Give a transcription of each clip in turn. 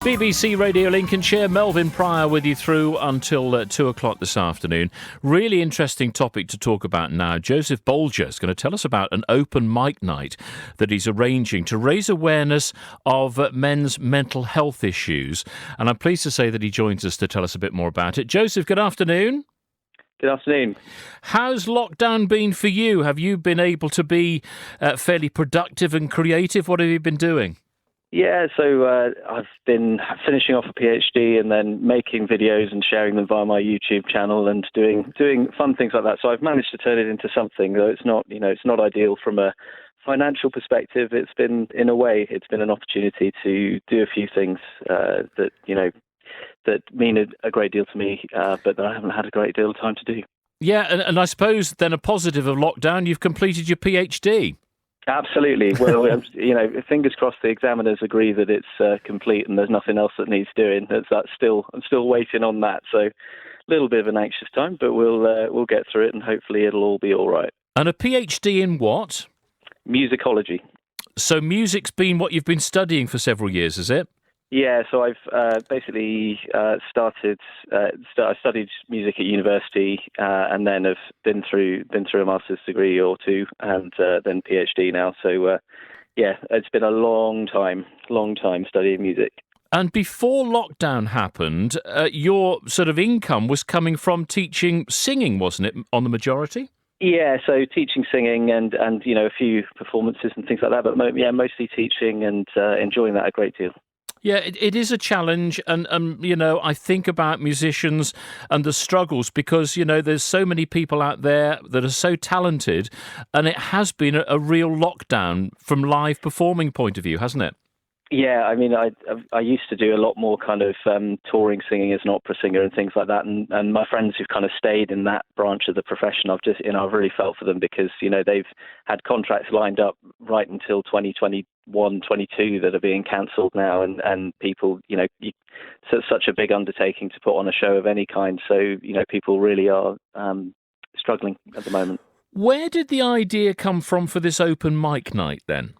BBC Radio Lincolnshire, Melvyn Pryor with you through until 2 o'clock this afternoon. Really interesting topic to talk about now. Joseph Bolger is going to tell us about an open mic night that he's arranging to raise awareness of men's mental health issues. And I'm pleased to say that he joins us to tell us a bit more about it. Joseph, good afternoon. Good afternoon. How's lockdown been for you? Have you been able to be fairly productive and creative? What have you been doing? Yeah, so I've been finishing off a PhD and then making videos and sharing them via my YouTube channel and doing fun things like that. So I've managed to turn it into something, though it's not ideal from a financial perspective. It's been, in a way, an opportunity to do a few things that mean a great deal to me, but that I haven't had a great deal of time to do. Yeah, and I suppose then a positive of lockdown, you've completed your PhD. Absolutely. Well, fingers crossed the examiners agree that it's complete and there's nothing else that needs doing. I'm still waiting on that. So a little bit of an anxious time, but we'll get through it and hopefully it'll all be all right. And a PhD in what? Musicology. So music's been what you've been studying for several years, is it? Yeah, so I've basically started. I studied music at university, and then have been through a master's degree or two, and then PhD now. So it's been a long time studying music. And before lockdown happened, your sort of income was coming from teaching singing, wasn't it, on the majority? Yeah, so teaching singing and a few performances and things like that, but mostly teaching and enjoying that a great deal. Yeah, it is a challenge, and I think about musicians and the struggles because, there's so many people out there that are so talented, and it has been a real lockdown from live performing point of view, hasn't it? Yeah, I mean, I used to do a lot more kind of touring singing as an opera singer and things like that, and my friends who've kind of stayed in that branch of the profession, I've really felt for them because they've had contracts lined up right until 2021, 22 that are being cancelled now, and people, so it's such a big undertaking to put on a show of any kind, so people really are struggling at the moment. Where did the idea come from for this open mic night then?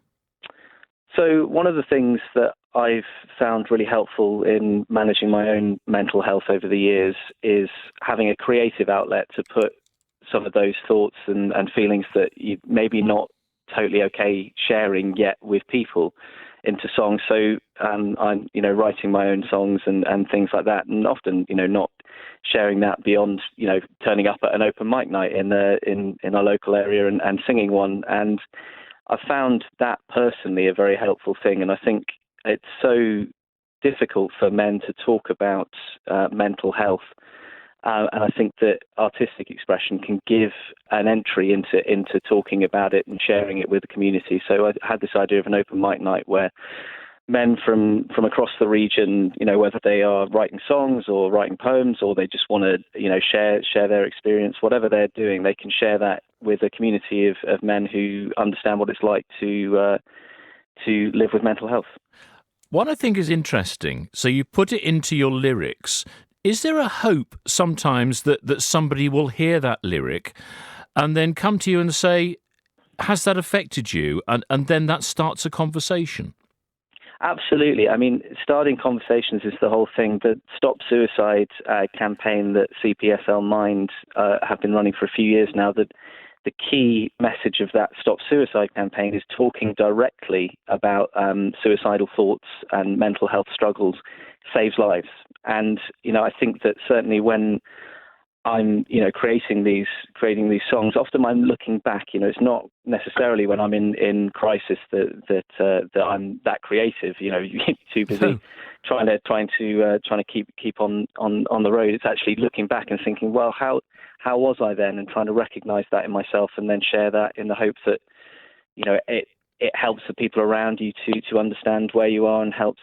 So one of the things that I've found really helpful in managing my own mental health over the years is having a creative outlet to put some of those thoughts and feelings that you maybe not totally okay sharing yet with people into songs. So I'm writing my own songs and things like that, and often not sharing that beyond turning up at an open mic night in our local area and singing one. And I found that personally a very helpful thing, and I think it's so difficult for men to talk about mental health, and I think that artistic expression can give an entry into talking about it and sharing it with the community. So I had this idea of an open mic night where men from across the region, whether they are writing songs or writing poems or they just want to, share their experience, whatever they're doing, they can share that with a community of men who understand what it's like to live with mental health. What I think is interesting, so you put it into your lyrics. Is there a hope sometimes that somebody will hear that lyric and then come to you and say, has that affected you? And then that starts a conversation. Absolutely. I mean, starting conversations is the whole thing. The Stop Suicide campaign that CPSL Mind have been running for a few years now, that the key message of that Stop Suicide campaign is talking directly about suicidal thoughts and mental health struggles saves lives. And, I think that certainly when I'm, creating these songs, often I'm looking back, it's not necessarily when I'm in crisis that I'm that creative, you're too busy trying to keep on the road. It's actually looking back and thinking, well, how was I then? And trying to recognize that in myself and then share that in the hope that, it helps the people around you to understand where you are and helps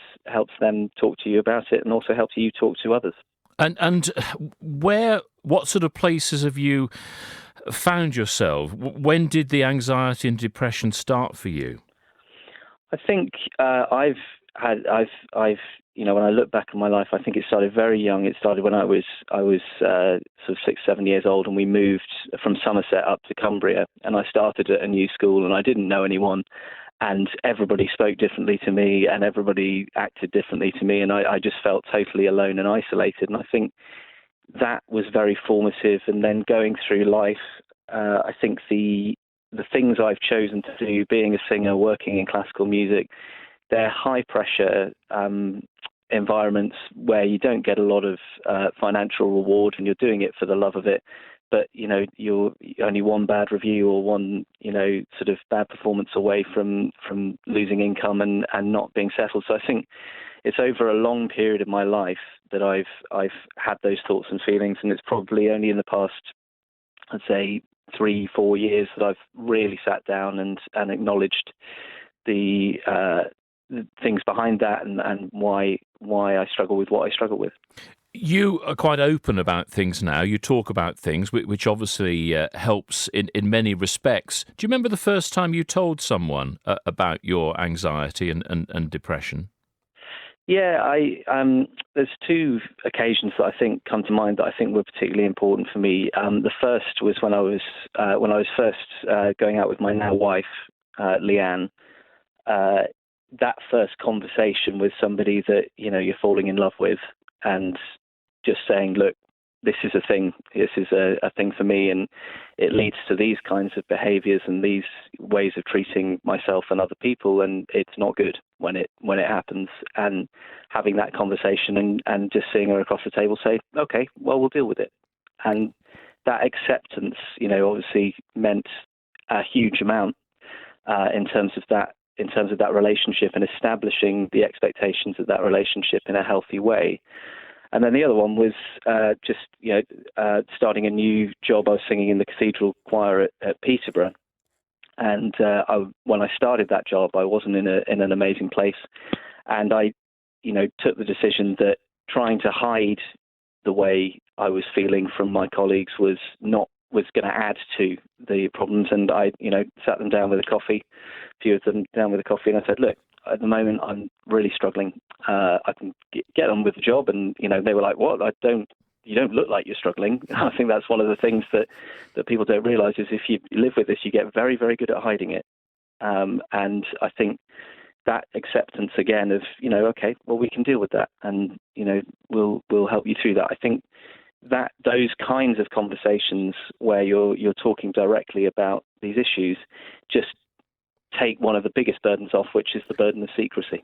them talk to you about it and also helps you talk to others. And what sort of places have you found yourself? When did the anxiety and depression start for you? I think I've when I look back on my life, I think it started very young. It started when I was sort of 6-7 years old, and we moved from Somerset up to Cumbria, and I started at a new school, and I didn't know anyone. and everybody spoke differently to me, and everybody acted differently to me, and I just felt totally alone and isolated. And I think that was very formative. And then going through life, I think the things I've chosen to do, being a singer, working in classical music, they're high pressure environments where you don't get a lot of financial reward, and you're doing it for the love of it. But you're only one bad review or one sort of bad performance away from losing income and not being settled. So I think it's over a long period of my life that I've had those thoughts and feelings, and it's probably only in the past, I'd say, 3-4 years that I've really sat down and acknowledged the things behind that and why I struggle with what I struggle with. You are quite open about things now. You talk about things, which obviously helps in many respects. Do you remember the first time you told someone about your anxiety and depression? Yeah, there's two occasions that I think come to mind that I think were particularly important for me. The first was when I was first going out with my now wife, Leanne. That first conversation with somebody that you're falling in love with, and just saying, look, this is a thing. This is a thing for me, and it leads to these kinds of behaviours and these ways of treating myself and other people, and it's not good when it happens. And having that conversation and just seeing her across the table say, okay, well, we'll deal with it. And that acceptance, obviously meant a huge amount in terms of that relationship and establishing the expectations of that relationship in a healthy way. And then the other one was starting a new job. I was singing in the cathedral choir at Peterborough, and when I started that job, I wasn't in an amazing place, and I, took the decision that trying to hide the way I was feeling from my colleagues was going to add to the problems. And I, sat them down with a coffee, a few of them down with a coffee, and I said, look, at the moment, I'm really struggling. I can get on with the job. And, they were like, what? You don't look like you're struggling. I think that's one of the things that people don't realize is if you live with this, you get very, very good at hiding it. And I think that acceptance again of, okay, well, we can deal with that. And, we'll help you through that. I think that those kinds of conversations where you're talking directly about these issues just take one of the biggest burdens off, which is the burden of secrecy.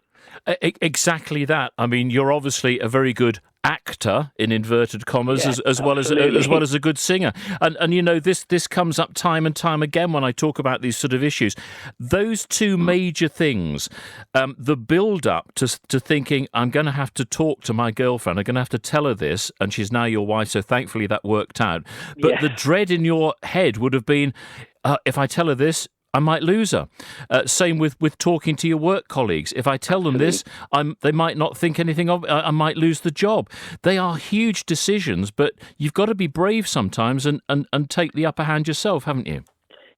Exactly that. I mean, you're obviously a very good actor, in inverted commas, as well as a good singer. And this comes up time and time again when I talk about these sort of issues. Those two major things, the build up to thinking, I'm going to have to talk to my girlfriend, I'm going to have to tell her this, and she's now your wife, so thankfully that worked out. But the dread in your head would have been, if I tell her this, I might lose her. Same with talking to your work colleagues. If I tell them this, they might not think anything of it. I might lose the job. They are huge decisions, but you've got to be brave sometimes and take the upper hand yourself, haven't you?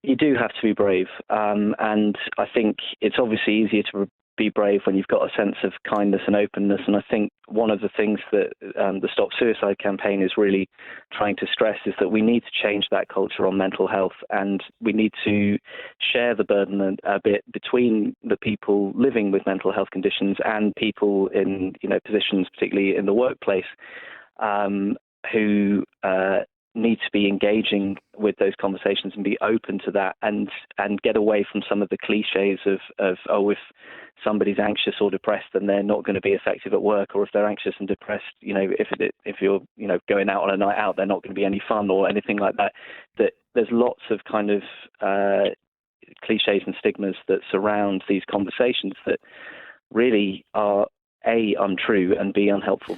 You do have to be brave. And I think it's obviously easier to be brave when you've got a sense of kindness and openness. And I think one of the things that the Stop Suicide campaign is really trying to stress is that we need to change that culture on mental health, and we need to share the burden a bit between the people living with mental health conditions and people in positions, particularly in the workplace, who need to be engaging with those conversations and be open to that, and get away from some of the cliches of if somebody's anxious or depressed, then they're not going to be effective at work, or if they're anxious and depressed, if you're going out on a night out, they're not going to be any fun or anything like that. That there's lots of kind of cliches and stigmas that surround these conversations that really are A, untrue, and B, unhelpful.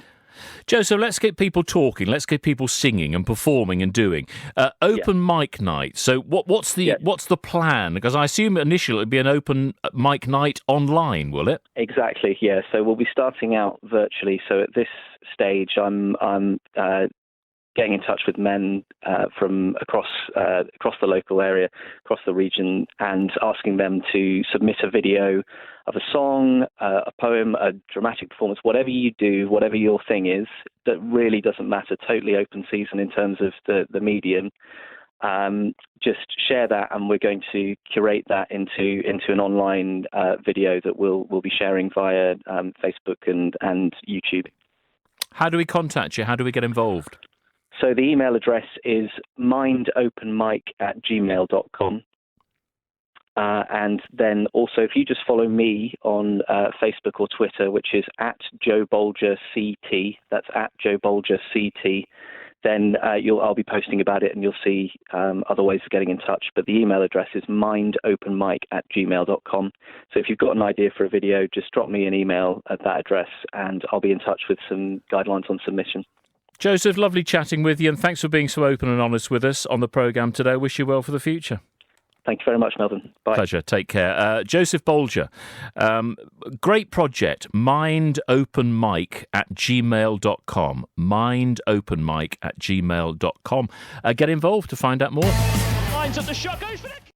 Joe, so let's get people talking. Let's get people singing and performing and doing open mic night. So what's the plan? Because I assume initially it'll be an open mic night online, will it? Exactly. Yeah. So we'll be starting out virtually. So at this stage, I'm getting in touch with men from across the local area, across the region, and asking them to submit a video of a song, a poem, a dramatic performance, whatever you do, whatever your thing is. That really doesn't matter. Totally open season in terms of the medium. just share that, and we're going to curate that into an online video that we'll be sharing via Facebook and YouTube. How do we contact you? How do we get involved? So the email address is mindopenmic@gmail.com. And then also, if you just follow me on Facebook or Twitter, which is @JoeBolgerCT, that's @JoeBolgerCT, then I'll be posting about it, and you'll see other ways of getting in touch. But the email address is mindopenmic@gmail.com. So if you've got an idea for a video, just drop me an email at that address, and I'll be in touch with some guidelines on submission. Joseph, lovely chatting with you, and thanks for being so open and honest with us on the programme today. Wish you well for the future. Thank you very much, Melvyn. Bye. Pleasure. Take care. Joseph Bolger, great project, mindopenmic@gmail.com. Mindopenmic@gmail.com. Get involved to find out more. Lines up the shot, goes for the...